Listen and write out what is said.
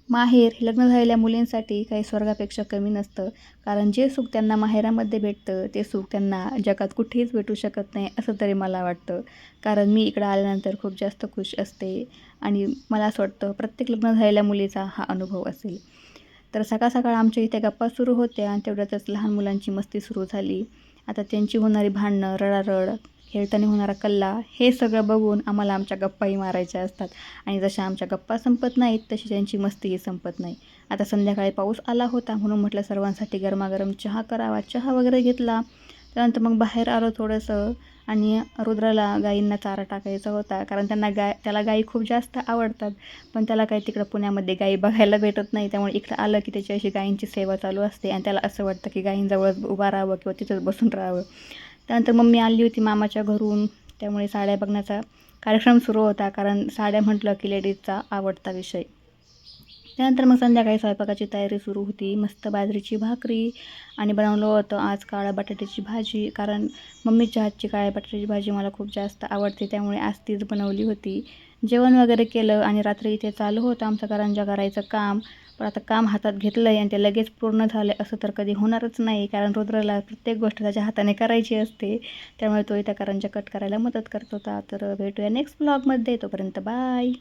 माहेर हे लग्न झालेल्या मुलींसाठी काही स्वर्गापेक्षा कमी नसतं. कारण जे सुख त्यांना माहेरामध्ये भेटतं ते सुख त्यांना जगात कुठेच भेटू शकत नाही असं तरी मला वाटतं. कारण मी इकडं आल्यानंतर खूप जास्त खुश असते आणि मला असं वाटतं प्रत्येक लग्न झालेल्या मुलीचा हा अनुभव असेल. तर सकाळ सकाळ आमच्या इथे गप्पा सुरू होत्या आणि तेवढ्यातच लहान मुलांची मस्ती सुरू झाली. आता त्यांची होणारी भांडणं, रडारड, खेळताना होणारा कल्ला हे सगळं बघून आम्हाला आमच्या गप्पाही मारायच्या असतात. आणि जशा आमच्या गप्पा संपत नाहीत तशी त्यांची मस्तीही संपत नाही. आता संध्याकाळी पाऊस आला होता म्हणून म्हटलं सर्वांसाठी गरमागरम चहा करावा. चहा वगैरे घेतला. त्यानंतर मग बाहेर आलो थोडंसं आणि रुद्राला गाईंना चारा टाकायचा होता. कारण त्याला गाई खूप जास्त आवडतात. पण त्याला काही तिकडं पुण्यामध्ये गाई बघायला भेटत नाही. त्यामुळे इकडं आलं की त्याची अशी गायींची सेवा चालू असते आणि त्याला असं वाटतं की गायींजवळच उभा राहावं किंवा तिथंच बसून राहावं. त्यानंतर मम्मी आली होती मामाच्या घरून. त्यामुळे साड्या बघण्याचा कार्यक्रम सुरू होता. कारण साड्या म्हटलं की लेडीजचा आवडता विषय. त्यानंतर मग संध्याकाळी स्वयंपाकाची तयारी सुरू होती. मस्त बाजरीची भाकरी आणि बनवलं होतं आज काळ्या बटाट्याची भाजी. कारण मम्मीच्या हातची काळ्या बटाट्याची भाजी मला खूप जास्त आवडते त्यामुळे आज तीच बनवली होती. जेवण वगैरे केलं आणि रात्री इथे चालू होतं आमचं करंज्या करायचं काम. पण आता काम हातात घेतलं आहे आणि ते लगेच पूर्ण झालं असं तर कधी होणारच नाही. कारण रुद्राला प्रत्येक गोष्ट त्याच्या हाताने करायची असते. त्यामुळे तो इथे करंज्या कट करायला मदत करत होता. तर भेटूया नेक्स्ट ब्लॉगमध्ये. तोपर्यंत बाय.